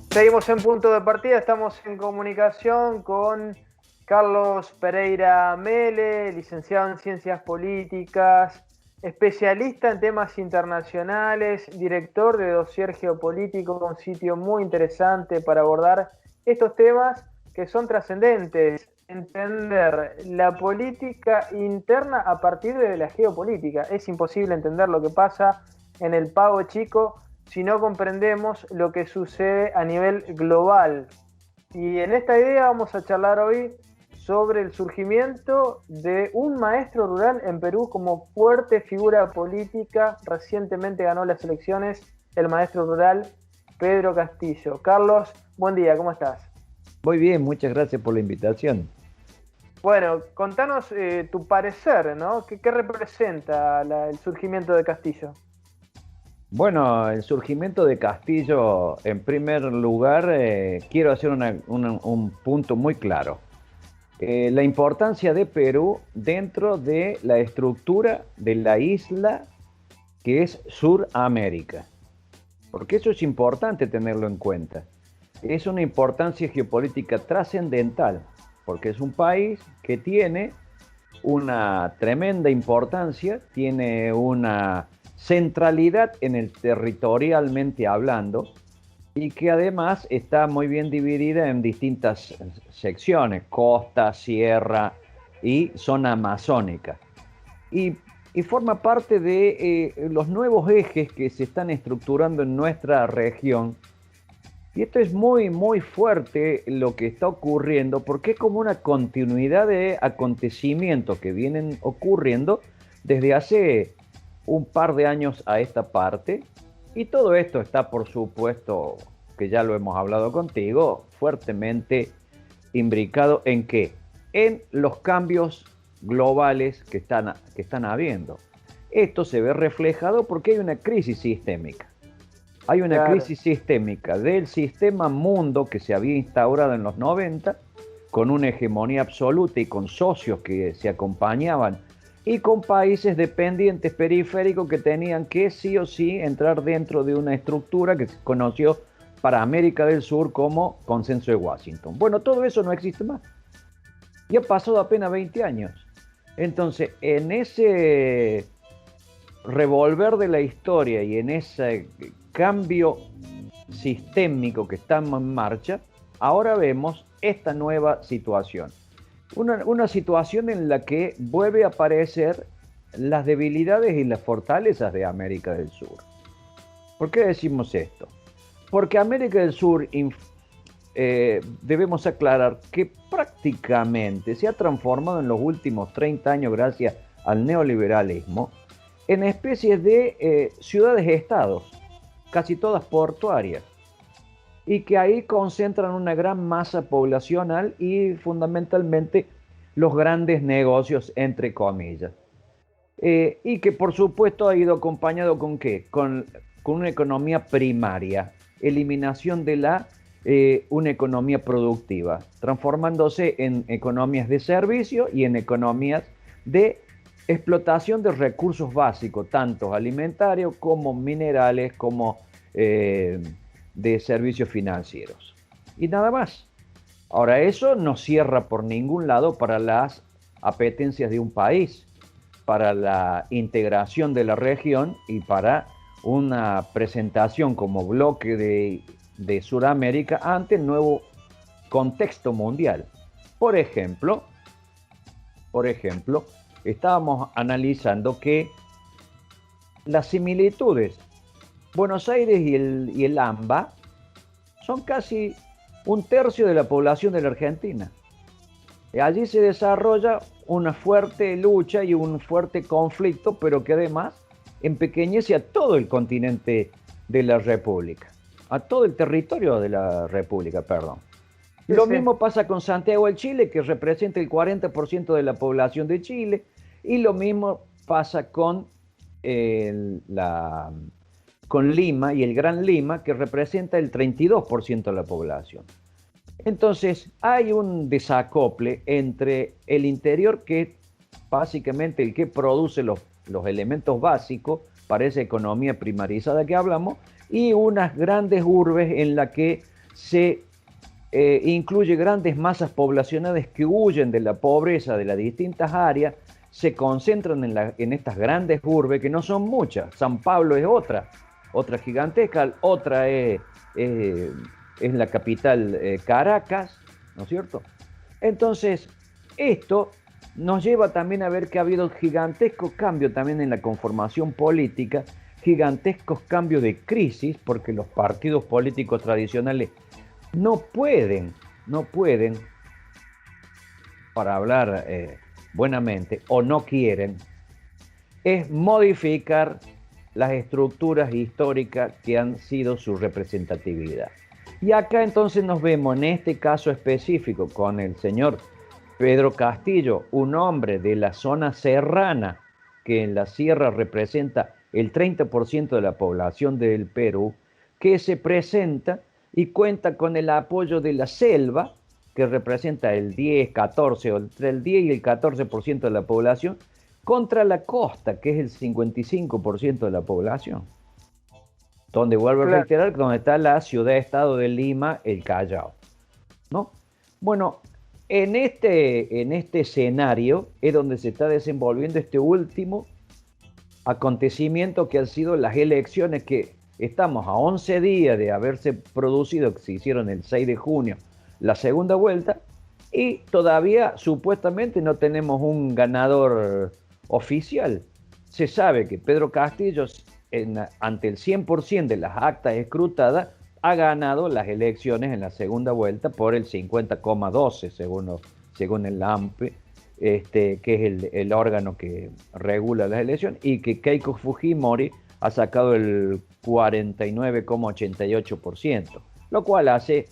Seguimos en punto de partida, estamos en comunicación con Carlos Pereira Mele, licenciado en Ciencias Políticas, especialista en temas internacionales, director de Dossier Geopolítico, un sitio muy interesante para abordar estos temas que son trascendentes. Entender la política interna a partir de la geopolítica. Es imposible entender lo que pasa en el Pago Chico si no comprendemos lo que sucede a nivel global. Y en esta idea vamos a charlar hoy sobre el surgimiento de un maestro rural en Perú como fuerte figura política. Recientemente ganó las elecciones el maestro rural Pedro Castillo. Carlos, buen día, ¿cómo estás? Muy bien, muchas gracias por la invitación. Bueno, contanos tu parecer, ¿no? ¿Qué representa el surgimiento de Castillo? Bueno, el surgimiento de Castillo, en primer lugar, quiero hacer un punto muy claro. La importancia de Perú dentro de la estructura de la isla que es Suramérica, porque eso es importante tenerlo en cuenta. Es una importancia geopolítica trascendental, porque es un país que tiene una tremenda importancia, tiene una centralidad en el territorialmente hablando y que además está muy bien dividida en distintas secciones, costa, sierra y zona amazónica. Y, y forma parte de los nuevos ejes que se están estructurando en nuestra región. Y esto es muy, muy fuerte lo que está ocurriendo porque es como una continuidad de acontecimientos que vienen ocurriendo desde hace un par de años a esta parte. Y todo esto está, por supuesto, que ya lo hemos hablado contigo, fuertemente imbricado en qué? En los cambios globales que están habiendo. Esto se ve reflejado porque hay una crisis sistémica. Hay una Claro. crisis sistémica del sistema mundo que se había instaurado en los 90, con una hegemonía absoluta y con socios que se acompañaban, y con países dependientes periféricos que tenían que sí o sí entrar dentro de una estructura que se conoció para América del Sur como Consenso de Washington. Bueno, todo eso no existe más. Ya ha pasado apenas 20 años. Entonces, en ese revolver de la historia y en ese cambio sistémico que está en marcha, ahora vemos esta nueva situación. Una situación en la que vuelve a aparecer las debilidades y las fortalezas de América del Sur. ¿Por qué decimos esto? Porque América del Sur, debemos aclarar que prácticamente se ha transformado en los últimos 30 años gracias al neoliberalismo en especies de ciudades-estados, casi todas portuarias, y que ahí concentran una gran masa poblacional y fundamentalmente los grandes negocios, entre comillas. Y que por supuesto ha ido acompañado con ¿qué? Con una economía primaria, eliminación de una economía productiva, transformándose en economías de servicio y en economías de explotación de recursos básicos, tanto alimentarios como minerales, como de servicios financieros. Y nada más. Ahora, eso no cierra por ningún lado para las apetencias de un país, para la integración de la región y para una presentación como bloque de Sudamérica ante el nuevo contexto mundial. Por ejemplo, por ejemplo, estábamos analizando que las similitudes, Buenos Aires y el AMBA, son casi un tercio de la población de la Argentina. Y allí se desarrolla una fuerte lucha y un fuerte conflicto, pero que además empequeñece a todo el continente de la República, a todo el territorio de la República, perdón. Sí, Lo sí. mismo pasa con Santiago del Chile, que representa el 40% de la población de Chile, y lo mismo pasa con Lima y el Gran Lima, que representa el 32% de la población. Entonces, hay un desacople entre el interior, que es básicamente el que produce los elementos básicos para esa economía primarizada que hablamos, y unas grandes urbes en las que se incluye grandes masas poblacionales que huyen de la pobreza de las distintas áreas, se concentran en estas grandes urbes que no son muchas. San Pablo es otra gigantesca, otra es la capital Caracas, ¿no es cierto? Entonces, esto nos lleva también a ver que ha habido gigantescos cambios también en la conformación política, gigantescos cambios de crisis, porque los partidos políticos tradicionales no pueden, para hablar buenamente, o no quieren, es modificar las estructuras históricas que han sido su representatividad. Y acá entonces nos vemos en este caso específico con el señor Pedro Castillo, un hombre de la zona serrana, que en la sierra representa el 30% de la población del Perú, que se presenta y cuenta con el apoyo de la selva, que representa el 10, 14, o entre el 10 y el 14% de la población, contra la costa, que es el 55% de la población. Donde vuelvo a reiterar, donde está la ciudad-estado de Lima, el Callao, ¿no? Bueno, en este escenario es donde se está desenvolviendo este último acontecimiento que han sido las elecciones, que estamos a 11 días de haberse producido, que se hicieron el 6 de junio, la segunda vuelta, y todavía supuestamente no tenemos un ganador oficial. Se sabe que Pedro Castillo, ante el 100% de las actas escrutadas, ha ganado las elecciones en la segunda vuelta por el 50,12 según el ANPE, que es el órgano que regula las elecciones, y que Keiko Fujimori ha sacado el 49,88%, lo cual hace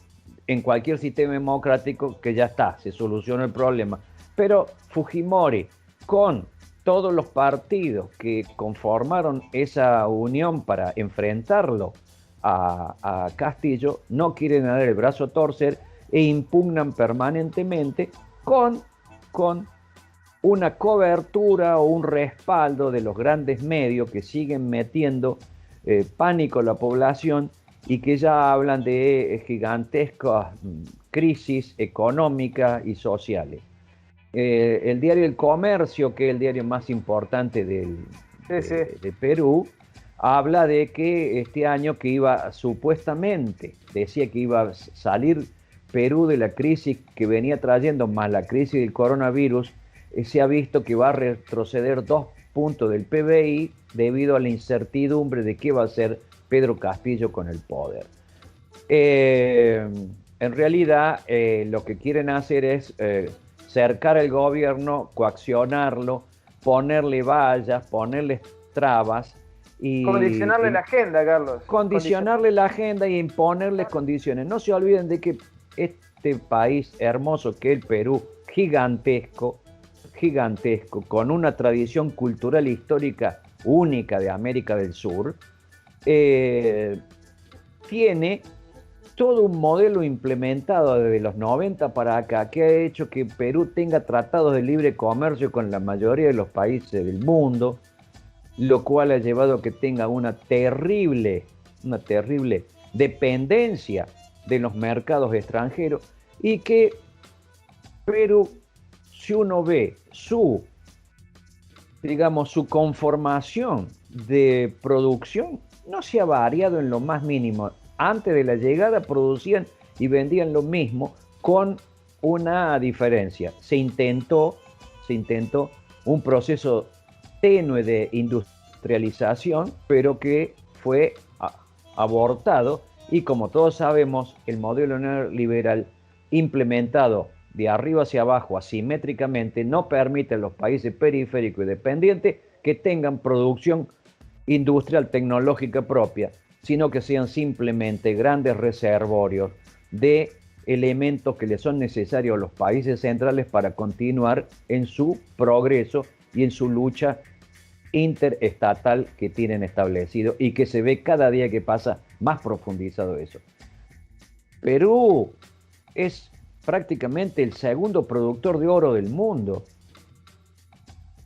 en cualquier sistema democrático que ya está, se soluciona el problema. Pero Fujimori, con todos los partidos que conformaron esa unión para enfrentarlo a Castillo, no quieren dar el brazo a torcer e impugnan permanentemente con una cobertura o un respaldo de los grandes medios que siguen metiendo pánico a la población y que ya hablan de gigantescas crisis económicas y sociales. El diario El Comercio, que es el diario más importante de Perú, habla de que este año supuestamente decía que iba a salir Perú de la crisis que venía trayendo, más la crisis del coronavirus, se ha visto que va a retroceder 2 puntos del PBI debido a la incertidumbre de qué va a hacer Pedro Castillo con el poder. En realidad, lo que quieren hacer es cercar el gobierno, coaccionarlo, ponerle vallas, ponerle trabas. Condicionarle la agenda, Carlos. Condicionarle la agenda y imponerle condiciones. No se olviden de que este país hermoso que es el Perú, gigantesco, con una tradición cultural e histórica única de América del Sur, tiene todo un modelo implementado desde los 90 para acá, que ha hecho que Perú tenga tratados de libre comercio con la mayoría de los países del mundo, lo cual ha llevado a que tenga una terrible dependencia de los mercados extranjeros, y que Perú, si uno ve su conformación de producción, no se ha variado en lo más mínimo. Antes de la llegada producían y vendían lo mismo, con una diferencia. Se intentó un proceso tenue de industrialización, pero que fue abortado, y como todos sabemos, el modelo neoliberal implementado de arriba hacia abajo asimétricamente no permite a los países periféricos y dependientes que tengan producción industrial tecnológica propia, sino que sean simplemente grandes reservorios de elementos que les son necesarios a los países centrales para continuar en su progreso y en su lucha interestatal que tienen establecido, y que se ve cada día que pasa más profundizado eso. Perú es prácticamente el segundo productor de oro del mundo,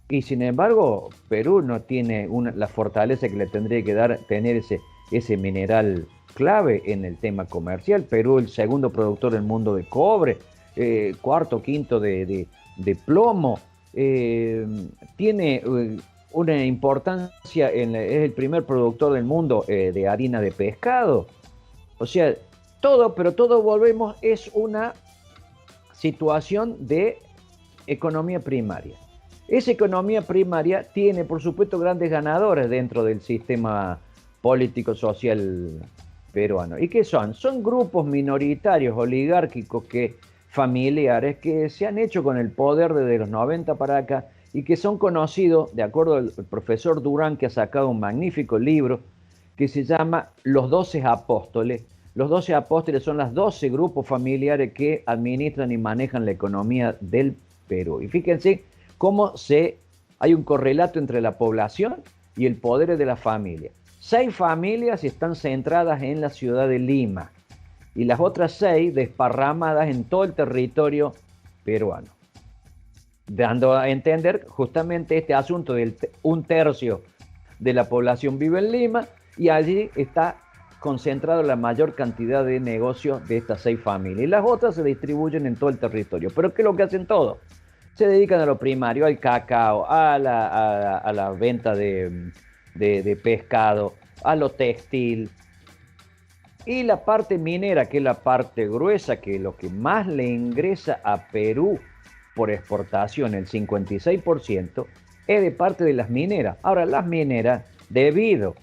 y sin embargo Perú no tiene la fortaleza que le tendría que tener ese ese mineral clave en el tema comercial. Perú, el segundo productor del mundo de cobre, cuarto, quinto de plomo, tiene una importancia, es el primer productor del mundo de harina de pescado. O sea, pero todo volvemos, es una situación de economía primaria. Esa economía primaria tiene, por supuesto, grandes ganadores dentro del sistema político-social peruano. ¿Y qué son? Son grupos minoritarios, oligárquicos, familiares, que se han hecho con el poder desde los 90 para acá y que son conocidos, de acuerdo al profesor Durán, que ha sacado un magnífico libro que se llama Los 12 Apóstoles. Los 12 Apóstoles son los 12 grupos familiares que administran y manejan la economía del Perú. Y fíjense cómo hay un correlato entre la población y el poder de la familia. 6 familias están centradas en la ciudad de Lima y las otras 6 desparramadas en todo el territorio peruano, dando a entender justamente este asunto del 1/3 de la población vive en Lima y allí está concentrado la mayor cantidad de negocios de estas 6 familias. Y las otras se distribuyen en todo el territorio. ¿Pero qué es lo que hacen todos? Se dedican a lo primario, al cacao, a la venta de pescado, a lo textil. Y la parte minera, que es la parte gruesa, que es lo que más le ingresa a Perú por exportación, el 56%, es de parte de las mineras. Ahora, las mineras, debido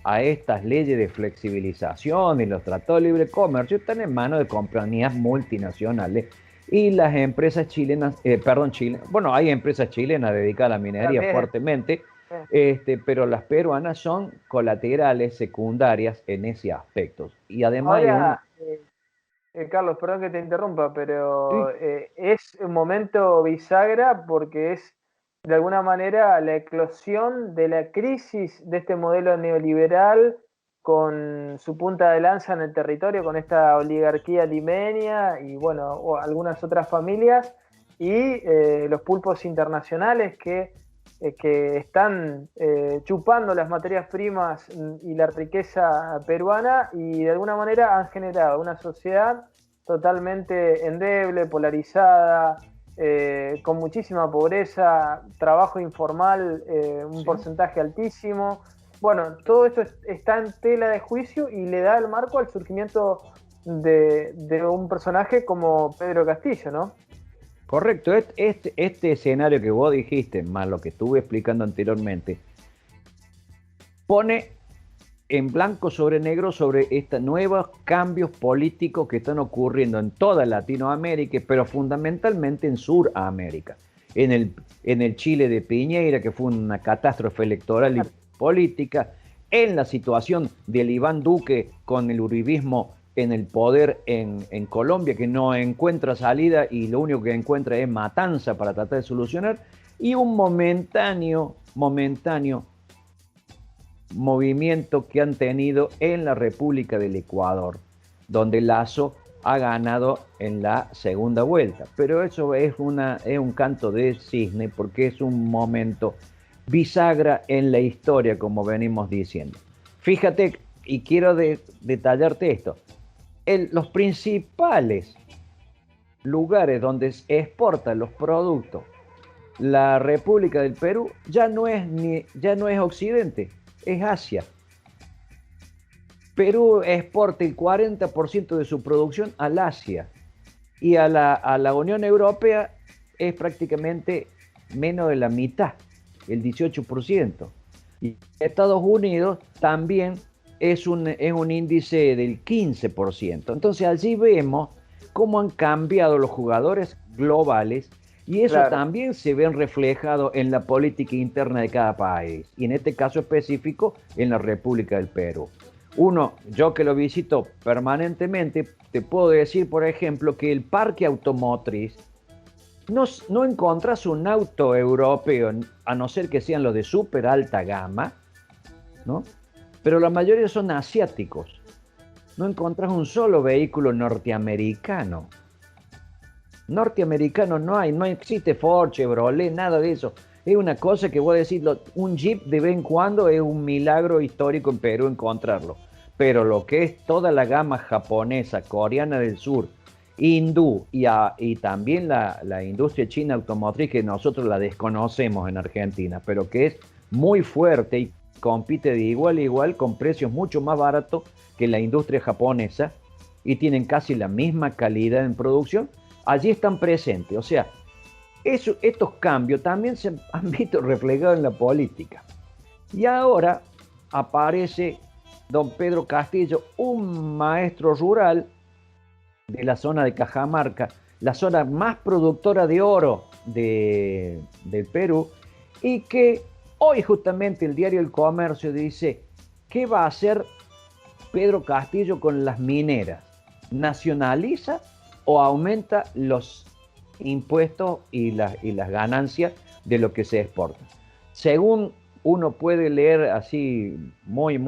a estas leyes de flexibilización y los tratados de libre comercio, están en manos de compañías multinacionales y las empresas chilenas, bueno, hay empresas chilenas dedicadas a la minería También. fuertemente, pero las peruanas son colaterales, secundarias en ese aspecto. Y además Ahora, Carlos, perdón que te interrumpa, pero es un momento bisagra porque es de alguna manera la eclosión de la crisis de este modelo neoliberal con su punta de lanza en el territorio, con esta oligarquía limeña y bueno, o algunas otras familias, y los pulpos internacionales que están chupando las materias primas y la riqueza peruana y de alguna manera han generado una sociedad totalmente endeble, polarizada, con muchísima pobreza, trabajo informal, un porcentaje altísimo. Bueno, todo esto está en tela de juicio y le da el marco al surgimiento de un personaje como Pedro Castillo, ¿no? Correcto, este escenario que vos dijiste, más lo que estuve explicando anteriormente, pone en blanco sobre negro sobre estos nuevos cambios políticos que están ocurriendo en toda Latinoamérica, pero fundamentalmente en Suramérica. En el Chile de Piñera, que fue una catástrofe electoral y política, en la situación del Iván Duque con el uribismo en el poder en Colombia, que no encuentra salida y lo único que encuentra es matanza para tratar de solucionar, y un momentáneo movimiento que han tenido en la República del Ecuador, donde Lasso ha ganado en la segunda vuelta. Pero eso es un canto de cisne porque es un momento bisagra en la historia, como venimos diciendo. Fíjate, y quiero detallarte esto, los principales lugares donde se exportan los productos la República del Perú ya no es Occidente, es Asia. Perú exporta el 40% de su producción al Asia y a la Unión Europea es prácticamente menos de la mitad, el 18%. Y Estados Unidos también es un índice del 15%. Entonces allí vemos cómo han cambiado los jugadores globales y eso también se ve reflejado en la política interna de cada país y en este caso específico en la República del Perú. Yo que lo visito permanentemente, te puedo decir, por ejemplo, que el parque automotriz no encontrás un auto europeo, a no ser que sean los de súper alta gama, ¿no? Pero la mayoría son asiáticos. No encontrás un solo vehículo norteamericano. Norteamericano no existe Ford, Chevrolet, nada de eso. Es una cosa que voy a decir, un Jeep de vez en cuando es un milagro histórico en Perú encontrarlo. pero lo que es toda la gama japonesa, coreana del sur, hindú y también la industria china automotriz, que nosotros la desconocemos en Argentina, pero que es muy fuerte y compite de igual a igual con precios mucho más baratos que la industria japonesa y tienen casi la misma calidad en producción, allí están presentes. O sea, estos cambios también se han visto reflejados en la política. Y ahora aparece don Pedro Castillo, un maestro rural de la zona de Cajamarca, la zona más productora de oro del Perú, y que hoy justamente el diario El Comercio dice, ¿qué va a hacer Pedro Castillo con las mineras? ¿Nacionaliza o aumenta los impuestos y las ganancias de lo que se exporta? Según uno puede leer así muy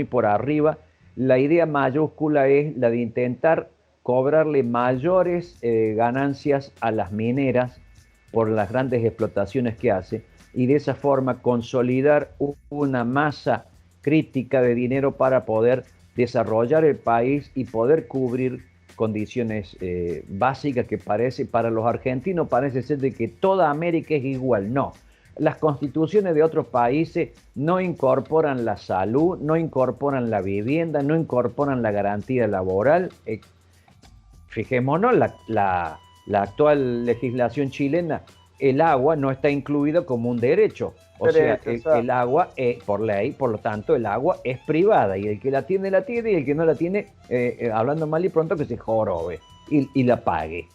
por arriba, la idea mayúscula es la de intentar cobrarle mayores ganancias a las mineras por las grandes explotaciones que hace y de esa forma consolidar una masa crítica de dinero para poder desarrollar el país y poder cubrir condiciones básicas que parece para los argentinos parece ser de que toda América es igual. No, las constituciones de otros países no incorporan la salud, no incorporan la vivienda, no incorporan la garantía laboral. Fijémonos, la actual legislación chilena, el agua no está incluido como un derecho. O sea, el agua es por ley, por lo tanto, el agua es privada y el que la tiene, y el que no la tiene, hablando mal y pronto, que se jorobe y la pague.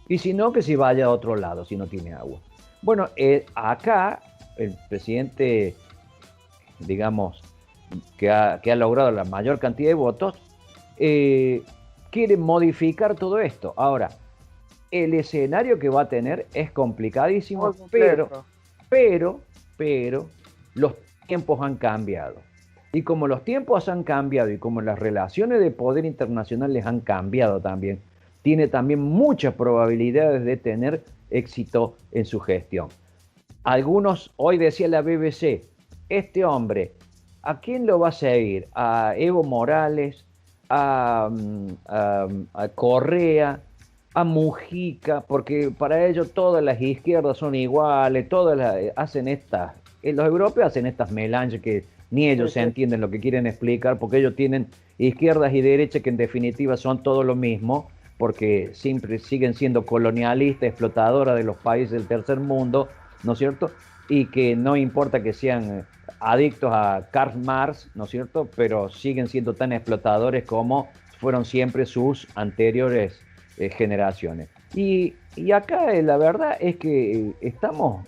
Y si no, que se vaya a otro lado si no tiene agua. Bueno, acá el presidente, digamos, que ha logrado la mayor cantidad de votos, quiere modificar todo esto. Ahora, el escenario que va a tener es complicadísimo, pero los tiempos han cambiado. Y como los tiempos han cambiado y como las relaciones de poder internacionales han cambiado también, tiene también muchas probabilidades de tener éxito en su gestión. Algunos, hoy decía la BBC, este hombre, ¿a quién lo va a seguir? ¿A Evo Morales? ¿A Correa? ¿A Mujica? Porque para ellos todas las izquierdas son iguales, hacen estas, los europeos hacen estas melanges que ni ellos se entienden lo que quieren explicar, porque ellos tienen izquierdas y derechas que en definitiva son todo lo mismo, porque siempre siguen siendo colonialistas, explotadoras de los países del tercer mundo, ¿no es cierto? Y que no importa que sean adictos a Karl Marx, ¿no es cierto? Pero siguen siendo tan explotadores como fueron siempre sus anteriores generaciones. Y acá la verdad es que estamos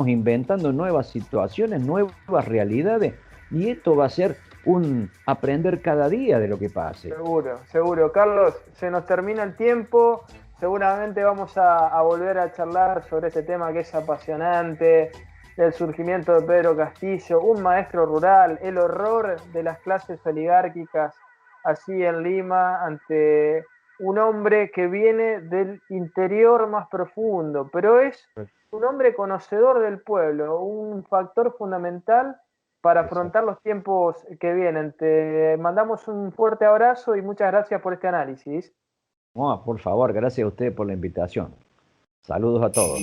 inventando nuevas situaciones, nuevas realidades, y esto va a ser un aprender cada día de lo que pase. Seguro. Carlos, se nos termina el tiempo. Seguramente vamos a volver a charlar sobre este tema que es apasionante, del surgimiento de Pedro Castillo, un maestro rural, el horror de las clases oligárquicas así en Lima ante un hombre que viene del interior más profundo, pero es un hombre conocedor del pueblo, un factor fundamental para afrontar los tiempos que vienen. Te mandamos un fuerte abrazo y muchas gracias por este análisis. No, por favor, gracias a ustedes por la invitación. Saludos a todos.